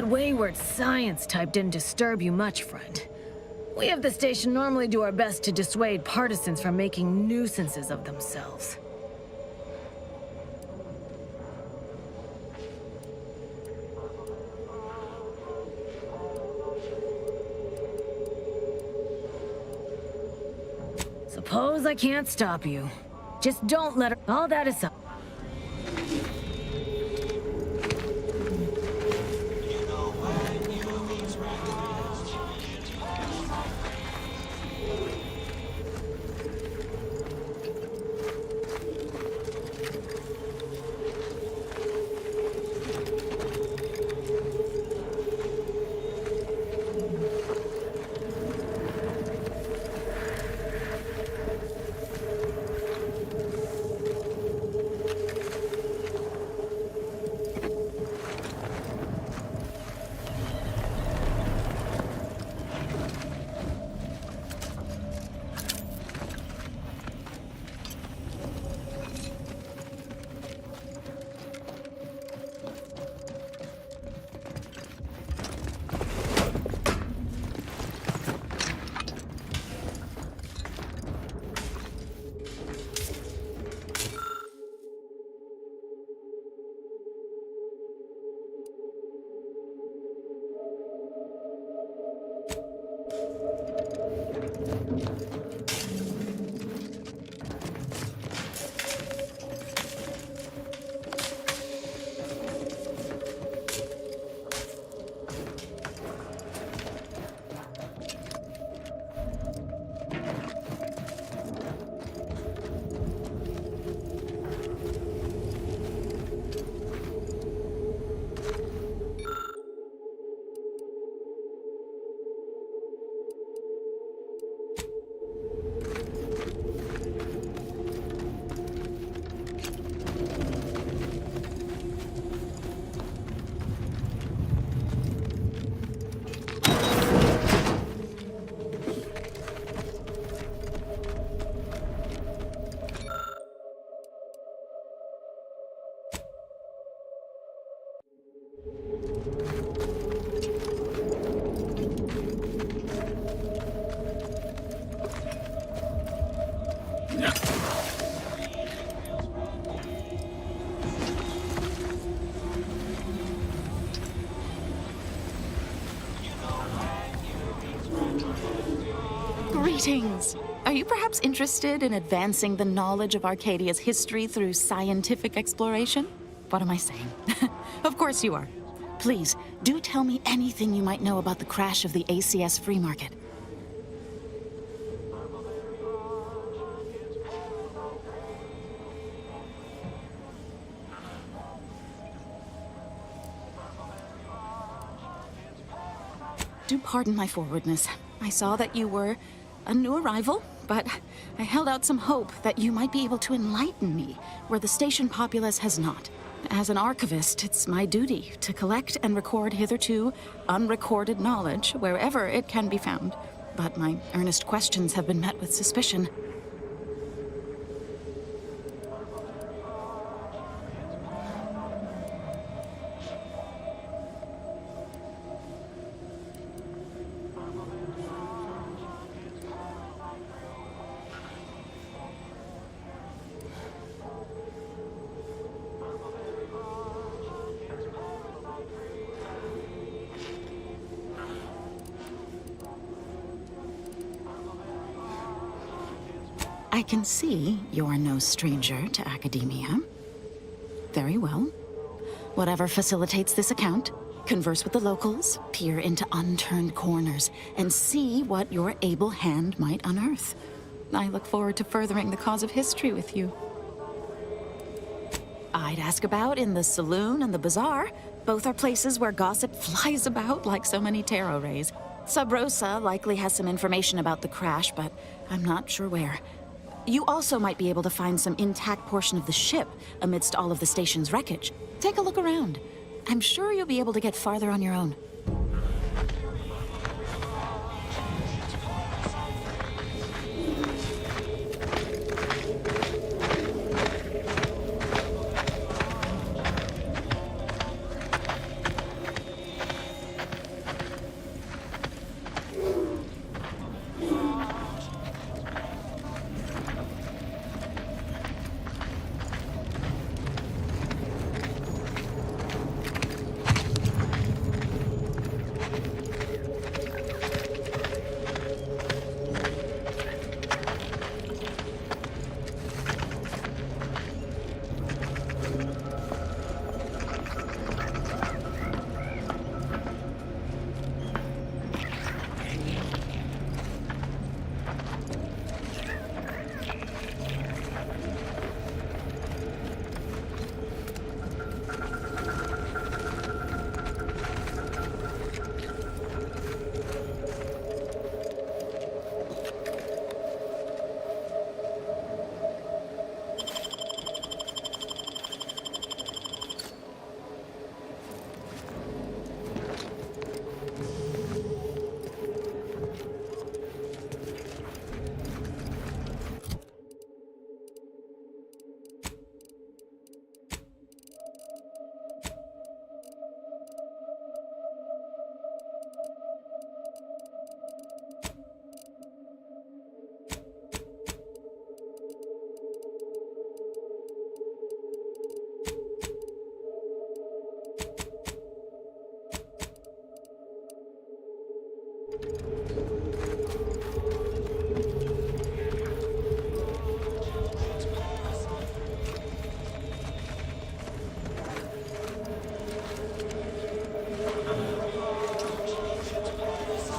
That wayward science type didn't disturb you much, friend. We of the station normally do our best to dissuade partisans from making nuisances of themselves. Suppose I can't stop you. Just don't let her... All that aside. Greetings! Are you perhaps interested in advancing the knowledge of Arcadia's history through scientific exploration? What am I saying? Of course you are. Please, do tell me anything you might know about the crash of the ACS Free Market. Do pardon my forwardness. I saw that you were a new arrival, but I held out some hope that you might be able to enlighten me where the station populace has not. As an archivist, it's my duty to collect and record hitherto unrecorded knowledge wherever it can be found. But my earnest questions have been met with suspicion. I can see you're no stranger to academia. Very well. Whatever facilitates this account, converse with the locals, peer into unturned corners, and see what your able hand might unearth. I look forward to furthering the cause of history with you. I'd ask about in the saloon and the bazaar. Both are places where gossip flies about like so many tarot rays. Sub Rosa likely has some information about the crash, but I'm not sure where. You also might be able to find some intact portion of the ship amidst all of the station's wreckage. Take a look around. I'm sure you'll be able to get farther on your own.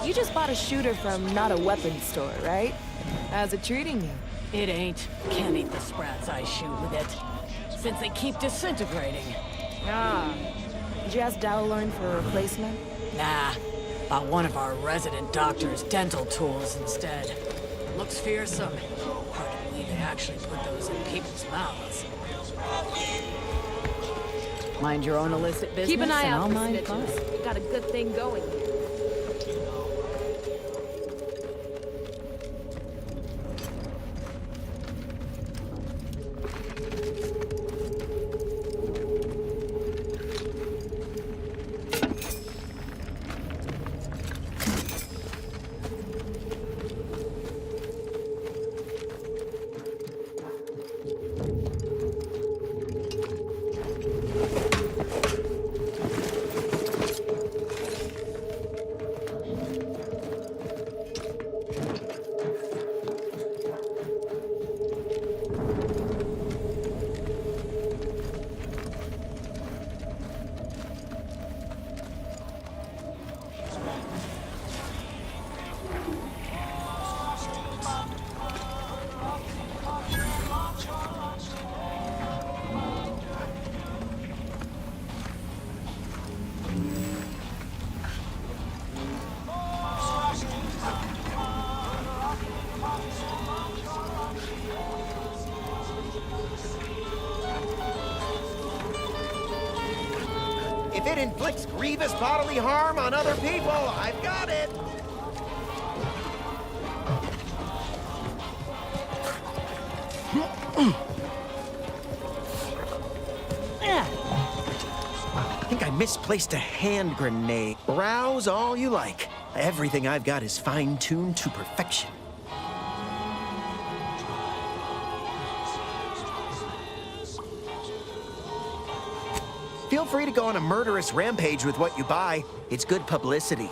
You just bought a shooter from not a weapons store, right? How's it treating you? It ain't. Can't eat the sprats I shoot with it. Since they keep disintegrating. Ah. Did you ask Dowlorn for a replacement? Nah. Bought one of our resident doctor's dental tools instead. Looks fearsome. Hard to believe they actually put those in people's mouths. Mind your own illicit business. Keep an eye and out I'll for mind snitches. fine. You got a good thing going here. If it inflicts grievous bodily harm on other people, I've got it! I think I misplaced a hand grenade. Rouse all you like. Everything I've got is fine-tuned to perfection. Feel free to go on a murderous rampage with what you buy. It's good publicity.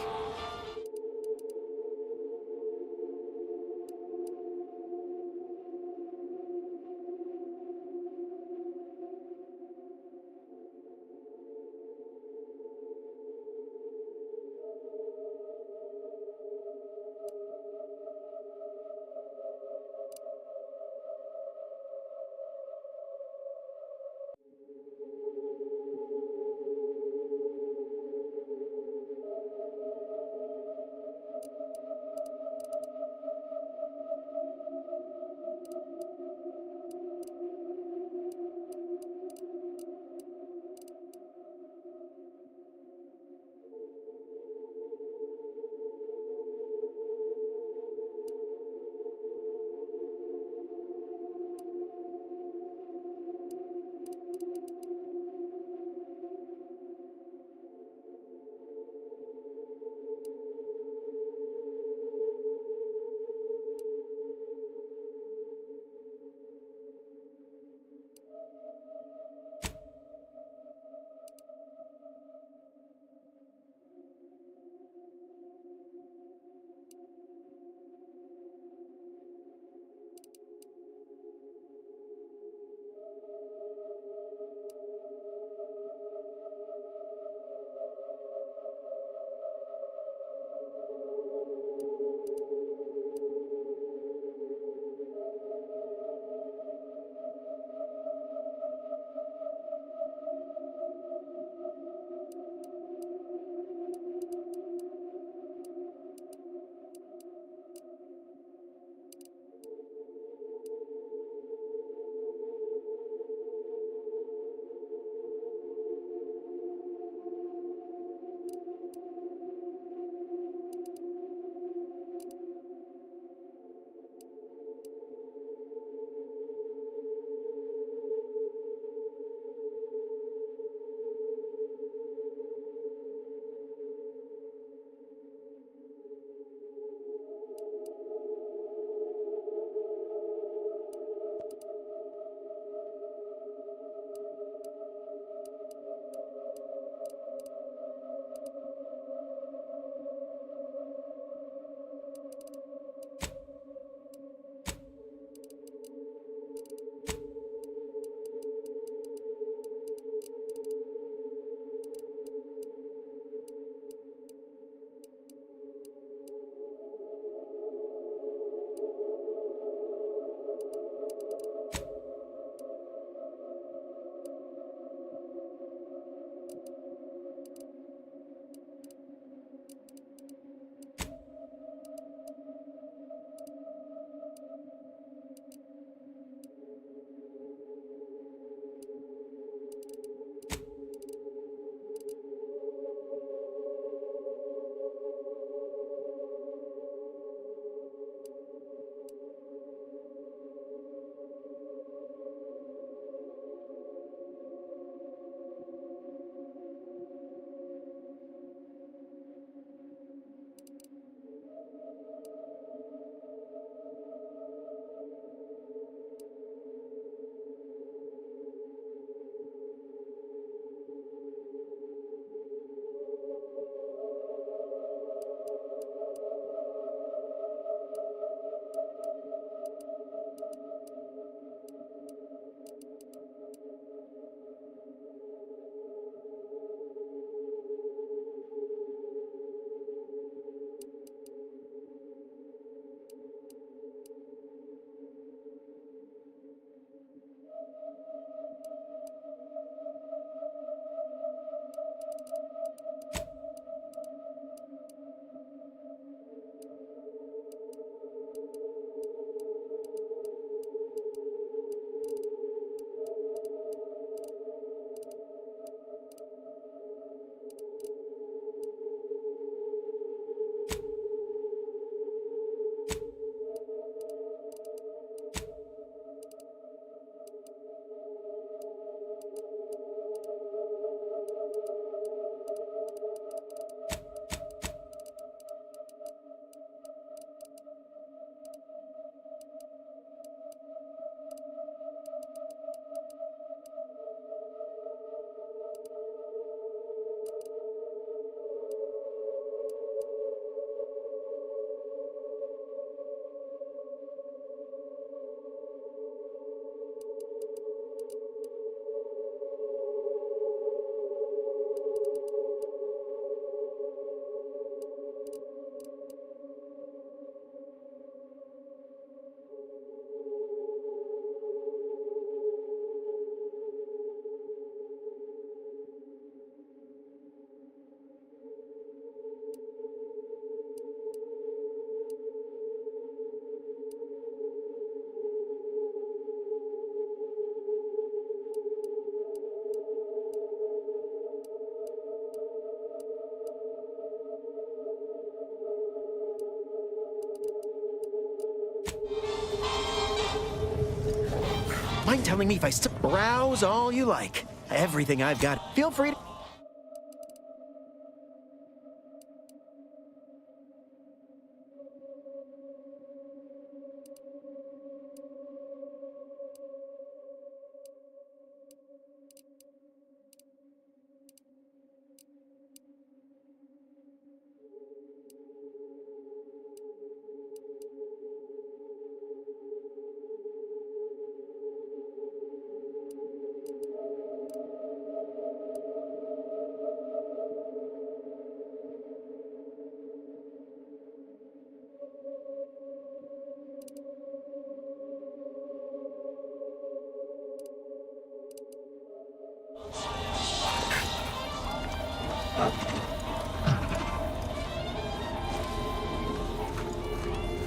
Mind telling me if I still browse all you like? Everything I've got. Feel free to...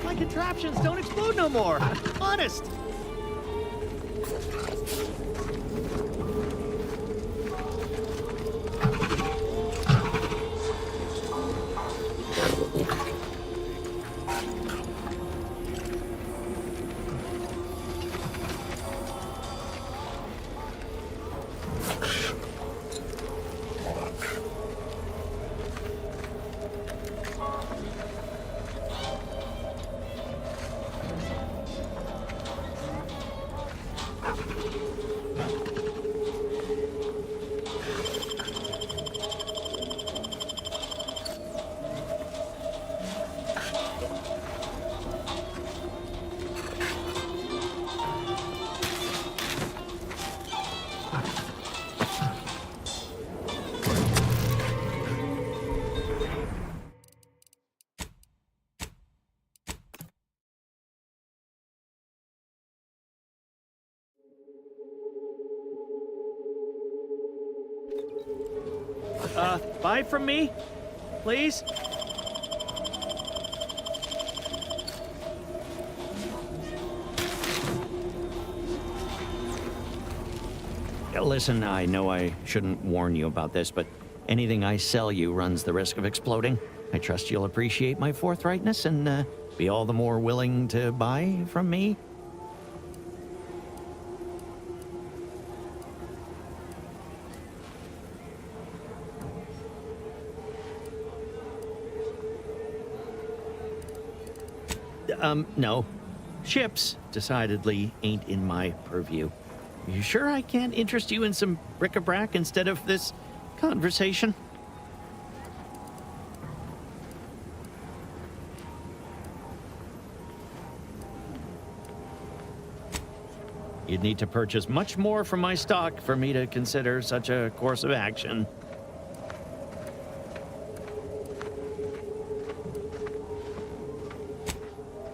My contraptions don't explode no more. Honest. Buy from me, please? Listen, I know I shouldn't warn you about this, but anything I sell you runs the risk of exploding. I trust you'll appreciate my forthrightness and be all the more willing to buy from me. No. Ships decidedly ain't in my purview. You sure I can't interest you in some bric-a-brac instead of this conversation? You'd need to purchase much more from my stock for me to consider such a course of action.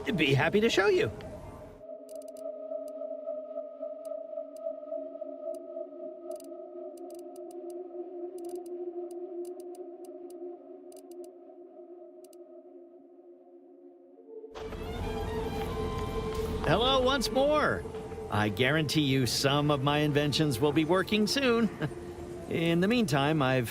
I'd be happy to show you. Hello once more. I guarantee you some of my inventions will be working soon. In the meantime, I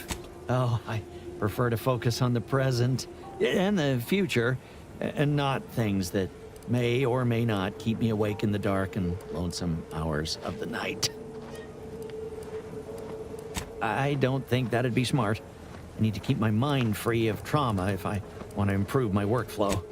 prefer to focus on the present and the future, and not things that may or may not keep me awake in the dark and lonesome hours of the night. I don't think that'd be smart. I need to keep my mind free of trauma if I want to improve my workflow.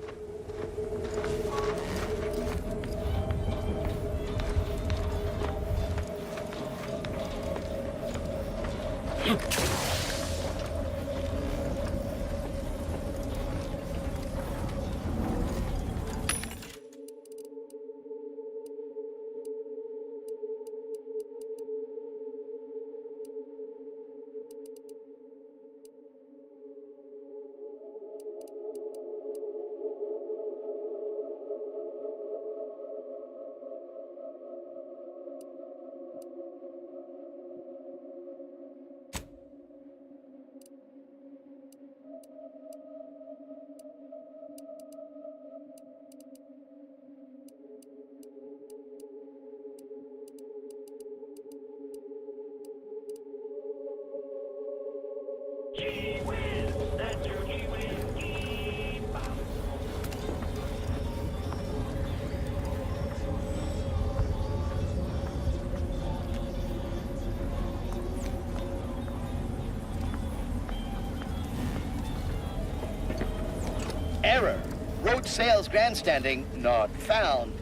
Error. Road sales grandstanding not found.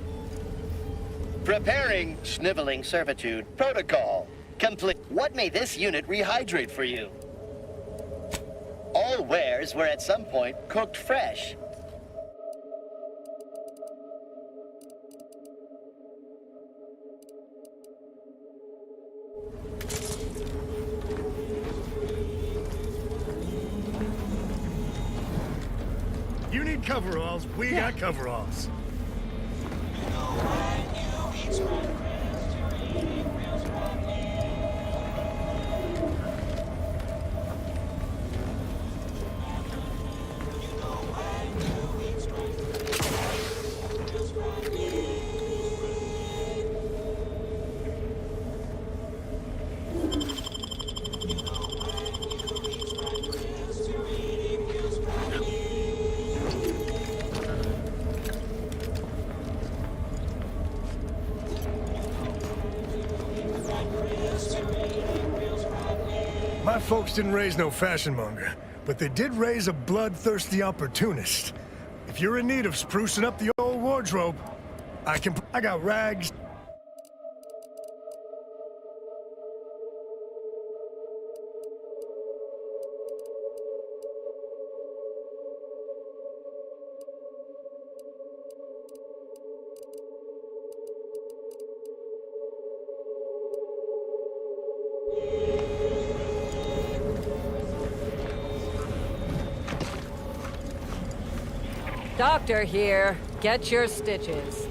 Preparing sniveling servitude protocol complete. What may this unit rehydrate for you? All wares were at some point cooked fresh. You need coveralls, we got coveralls. My folks didn't raise no fashion monger, but they did raise a bloodthirsty opportunist. If you're in need of sprucing up the old wardrobe, I got rags. Doctor here. Get your stitches.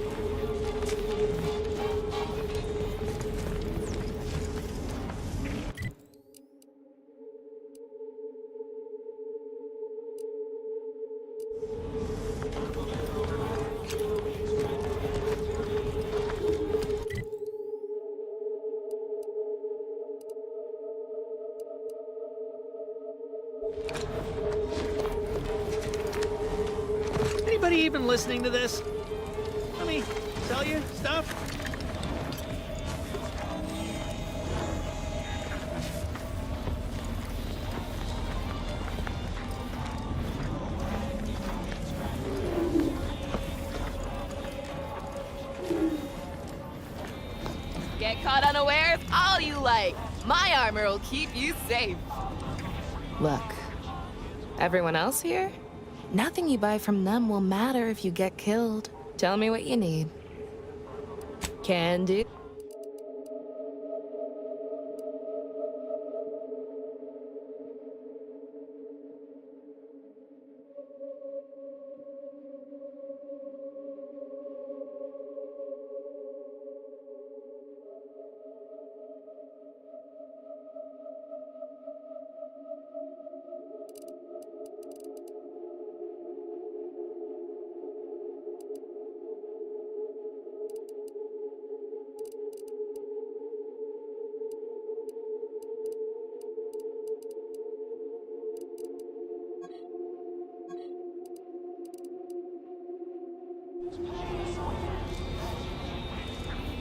Anybody even listening to this? Let me tell you stuff. Get caught unawares all you like. My armor will keep you safe. Look, everyone else here? Nothing you buy from them will matter if you get killed. Tell me what you need. Can do.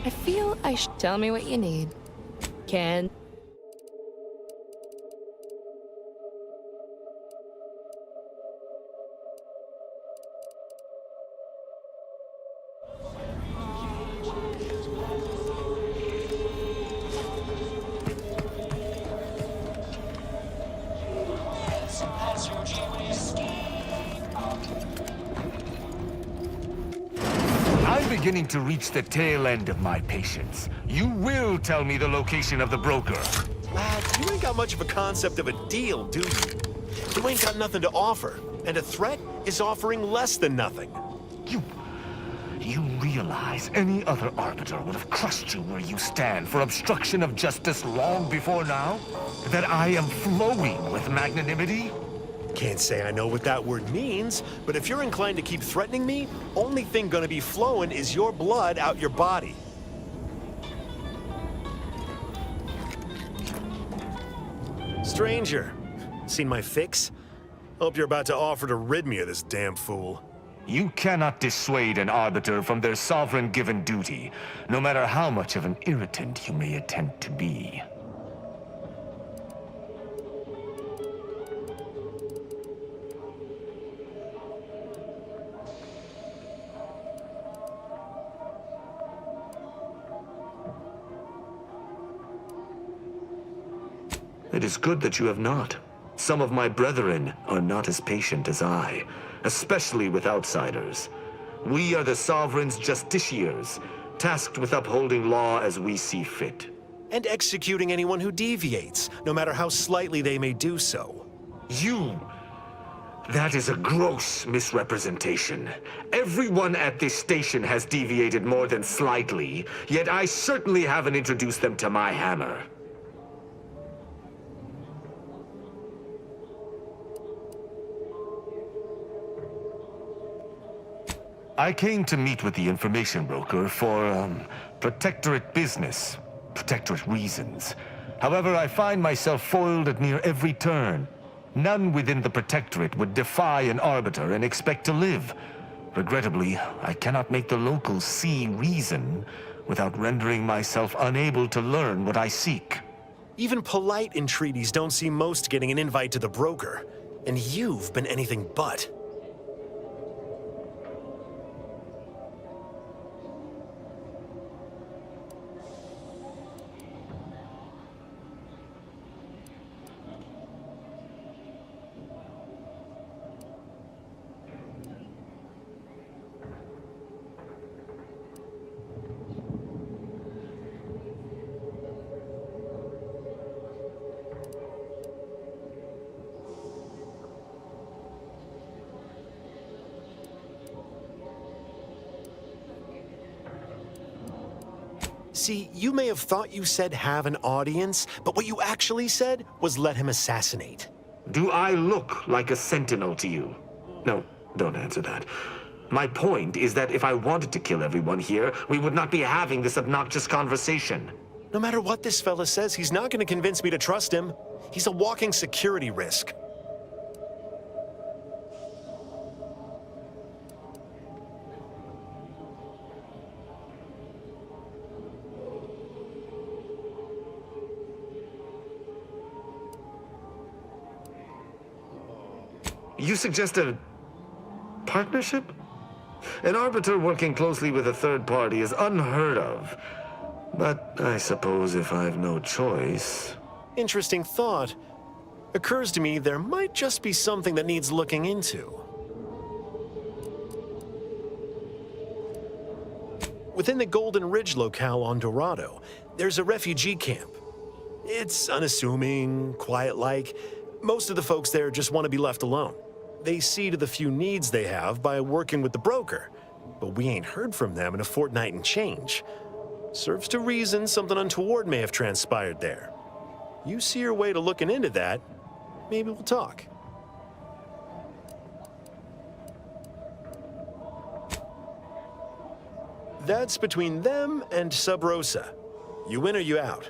I feel I should tell me what you need. Can. I'm beginning to reach the tail end of my patience. You will tell me the location of the broker. Lad, you ain't got much of a concept of a deal, do you? You ain't got nothing to offer, and a threat is offering less than nothing. You realize any other arbiter would have crushed you where you stand for obstruction of justice long before now? That I am flowing with magnanimity? Can't say I know what that word means, but if you're inclined to keep threatening me, only thing gonna be flowing is your blood out your body. Stranger, seen my fix? Hope you're about to offer to rid me of this damn fool. You cannot dissuade an arbiter from their sovereign-given duty, no matter how much of an irritant you may attempt to be. It is good that you have not. Some of my brethren are not as patient as I, especially with outsiders. We are the Sovereign's justiciars, tasked with upholding law as we see fit. And executing anyone who deviates, no matter how slightly they may do so. That is a gross misrepresentation. Everyone at this station has deviated more than slightly, yet I certainly haven't introduced them to my hammer. I came to meet with the information broker for, Protectorate business. Protectorate reasons. However, I find myself foiled at near every turn. None within the Protectorate would defy an Arbiter and expect to live. Regrettably, I cannot make the locals see reason without rendering myself unable to learn what I seek. Even polite entreaties don't see most getting an invite to the broker. And you've been anything but. See, you may have thought you said have an audience, but what you actually said was let him assassinate. Do I look like a sentinel to you? No, don't answer that. My point is that if I wanted to kill everyone here, we would not be having this obnoxious conversation. No matter what this fella says, he's not going to convince me to trust him. He's a walking security risk. You suggest a partnership? An Arbiter working closely with a third party is unheard of. But I suppose if I've no choice... Interesting thought. Occurs to me there might just be something that needs looking into. Within the Golden Ridge locale on Dorado, there's a refugee camp. It's unassuming, quiet-like. Most of the folks there just want to be left alone. They see to the few needs they have by working with the broker, but we ain't heard from them in a fortnight and change. Serves to reason something untoward may have transpired there. You see your way to looking into that, maybe we'll talk. That's between them and Sub Rosa. You in or you out?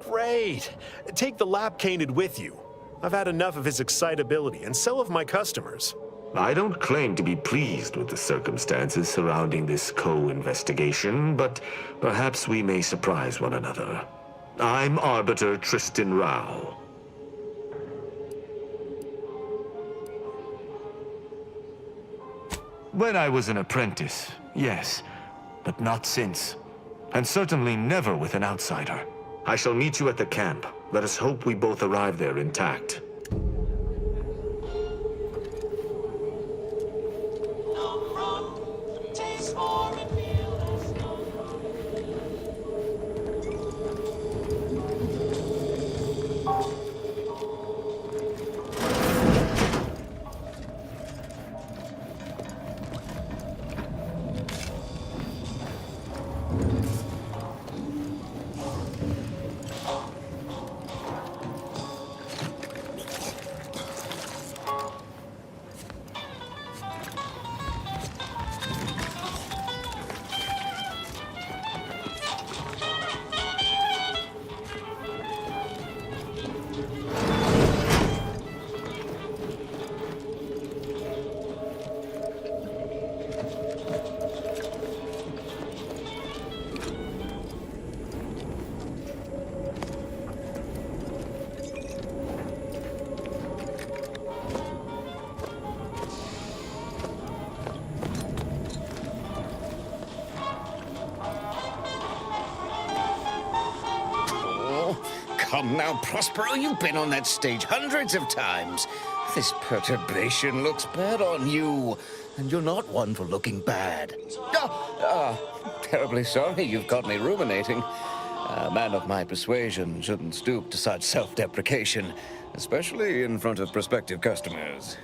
Great! Take the lap canid with you. I've had enough of his excitability, and so have my customers. I don't claim to be pleased with the circumstances surrounding this co-investigation, but perhaps we may surprise one another. I'm Arbiter Tristan Rao. When I was an apprentice, yes, but not since. And certainly never with an outsider. I shall meet you at the camp. Let us hope we both arrive there intact. Come now, Prospero, you've been on that stage hundreds of times. This perturbation looks bad on you, and you're not one for looking bad. Terribly sorry you've got me ruminating. A man of my persuasion shouldn't stoop to such self-deprecation, especially in front of prospective customers.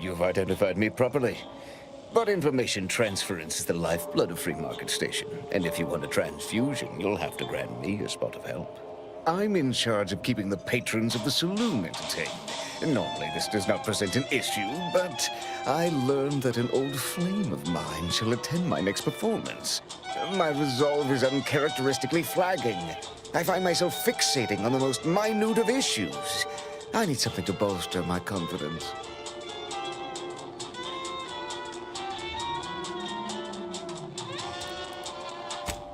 You've identified me properly. But information transference is the lifeblood of Free Market Station. And if you want a transfusion, you'll have to grant me a spot of help. I'm in charge of keeping the patrons of the saloon entertained. Normally this does not present an issue, but I learned that an old flame of mine shall attend my next performance. My resolve is uncharacteristically flagging. I find myself fixating on the most minute of issues. I need something to bolster my confidence.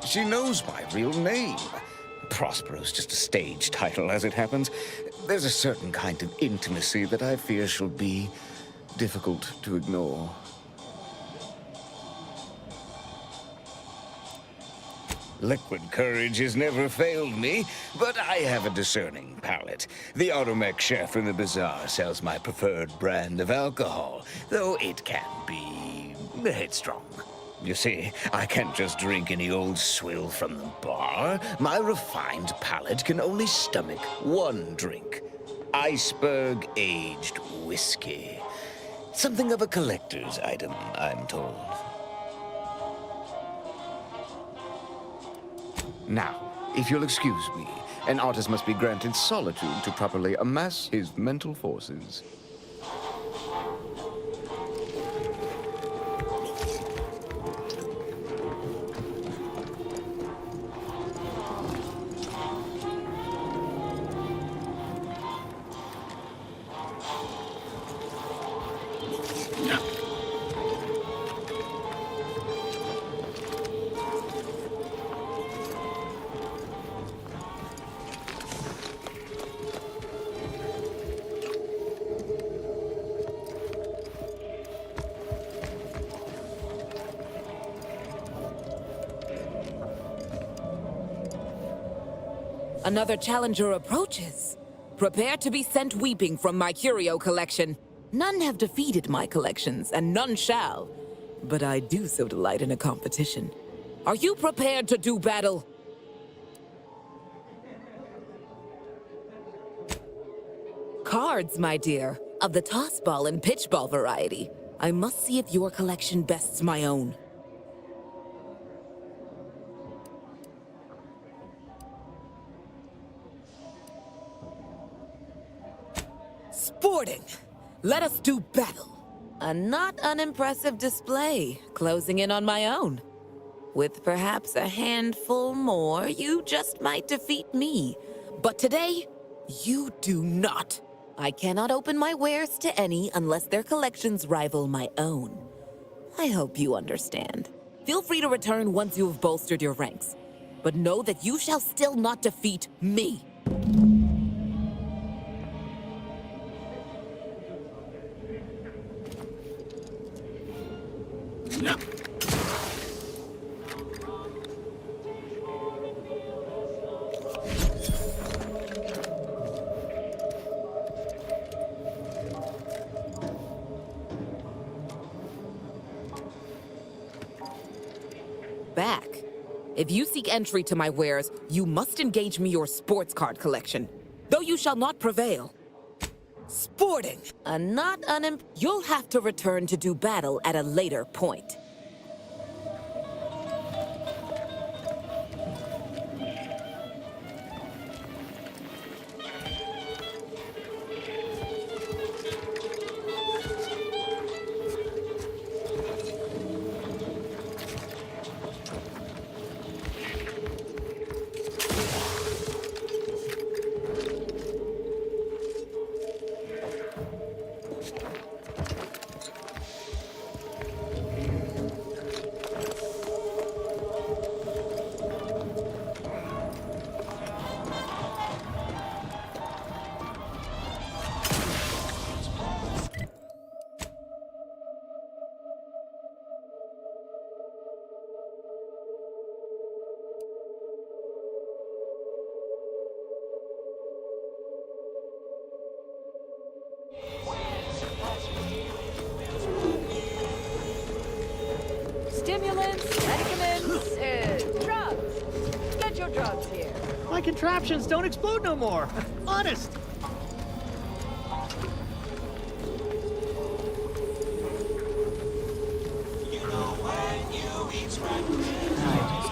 She knows my real name. Prospero's just a stage title, as it happens. There's a certain kind of intimacy that I fear shall be difficult to ignore. Liquid courage has never failed me, but I have a discerning palate. The Automech chef in the bazaar sells my preferred brand of alcohol, though it can be headstrong. You see, I can't just drink any old swill from the bar. My refined palate can only stomach one drink. Iceberg-aged whiskey. Something of a collector's item, I'm told. Now, if you'll excuse me, an artist must be granted solitude to properly amass his mental forces. Another challenger approaches. Prepare to be sent weeping from my curio collection. None have defeated my collections, and none shall. But I do so delight in a competition. Are you prepared to do battle? Cards, my dear, of the tossball and pitchball variety. I must see if your collection bests my own. Sporting! Let us do battle! A not unimpressive display, closing in on my own. With perhaps a handful more, you just might defeat me. But today, you do not. I cannot open my wares to any unless their collections rival my own. I hope you understand. Feel free to return once you have bolstered your ranks. But know that you shall still not defeat me. Back. If you seek entry to my wares, you must engage me your sports card collection, though you shall not prevail. Sporting! You'll have to return to do battle at a later point. Stimulants, medicaments, drugs. Get your drugs here. My contraptions don't explode no more. Honest. I just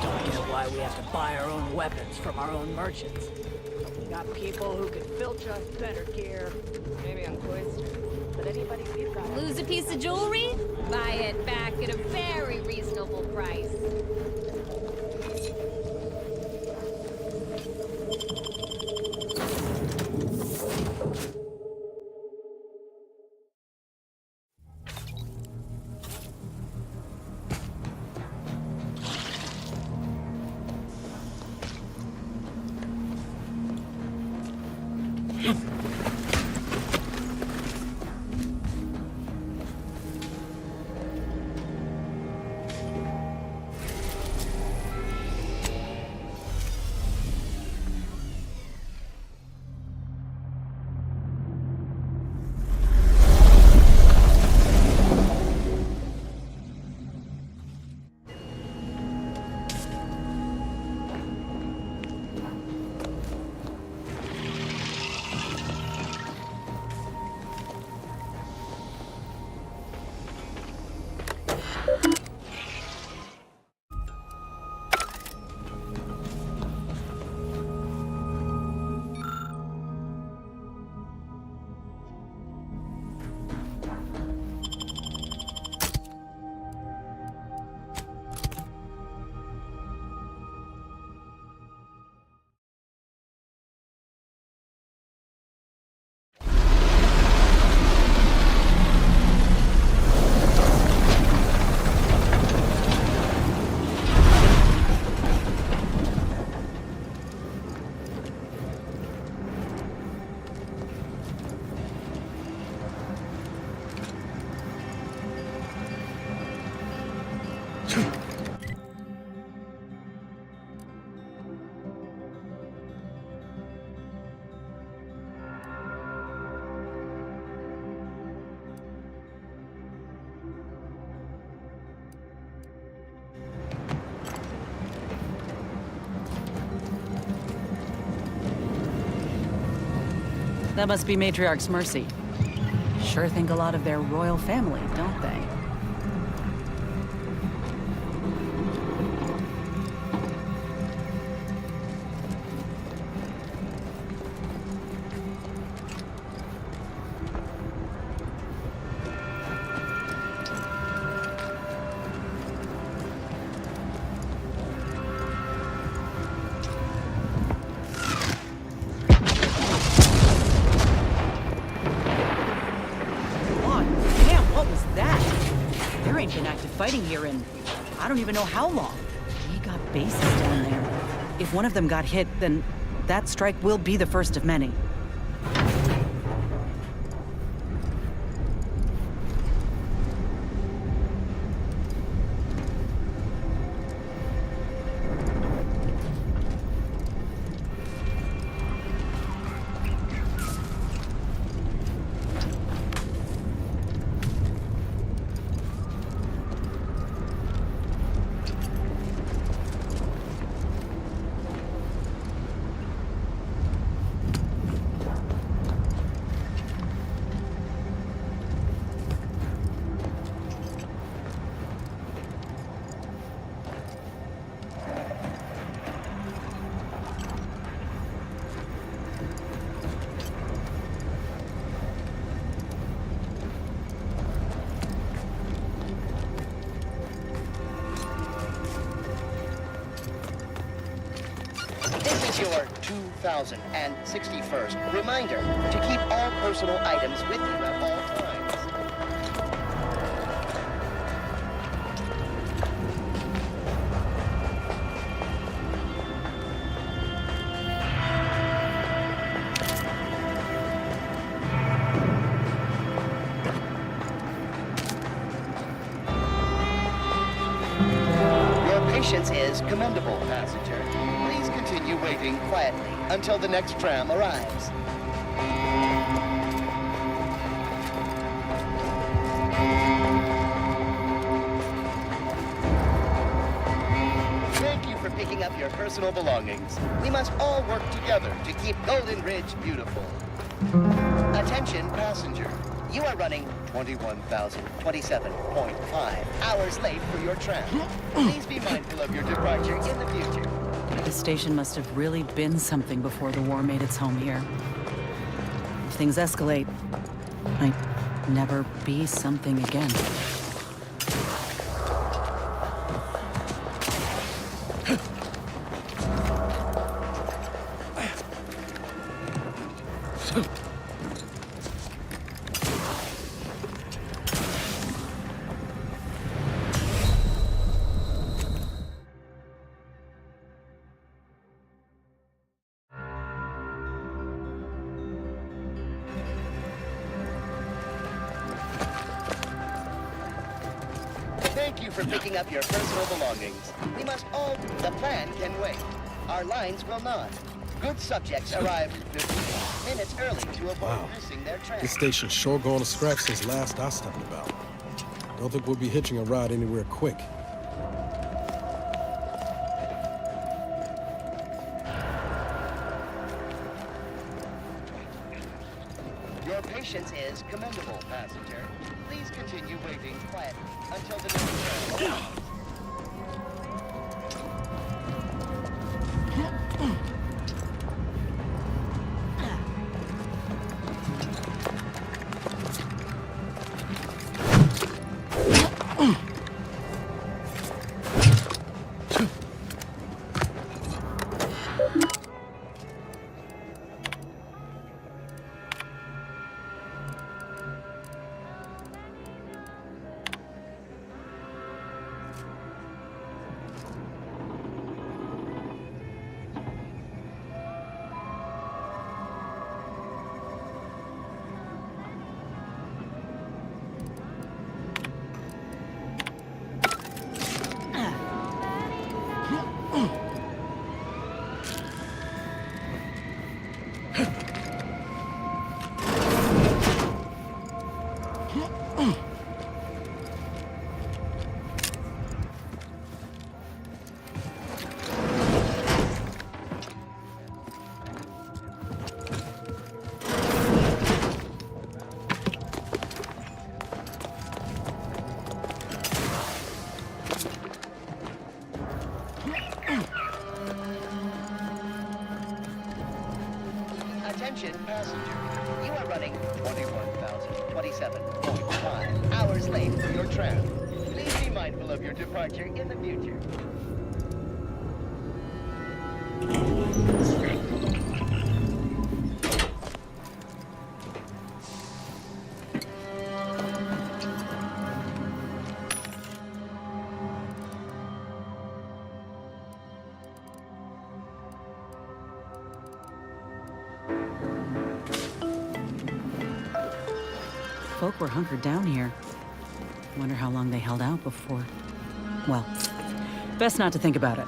don't get why we have to buy our own weapons from our own merchants. We got people who can filch us better gear. Maybe on Cloister. But anybody we've got... Lose a piece of jewelry? Buy it back at a very reasonable price. That must be Matriarch's Mercy. Sure think a lot of their royal family, don't they? Fighting here in I don't even know how long. We got bases down there. If one of them got hit, then that strike will be the first of many. Your 2061st reminder to keep all personal items with you at all times. Your patience is commendable, passenger. Please continue waiting quietly until the next tram arrives. for picking up your personal belongings. We must all work together to keep Golden Ridge beautiful. Attention, passenger. You are running 21,027.5 hours late for your tram. Please be mindful of your departure in the future. The station must have really been something before the war made its home here. If things escalate, might never be something again. Thank you for picking up your personal belongings. We must all... The plan can wait. Our lines will not. Good subjects arrived 15 minutes early to avoid missing their train. This station's sure going to scratch since last I stepped about. Don't think we'll be hitching a ride anywhere quick. Your patience is commendable, passenger. Please continue waiting quietly until the next train arrives. Attention, passenger. You are running 21,027.5 hours late for your tram. Please be mindful of your departure in the future. Folk were hunkered down here. Wonder how long they held out before. Well, best not to think about it.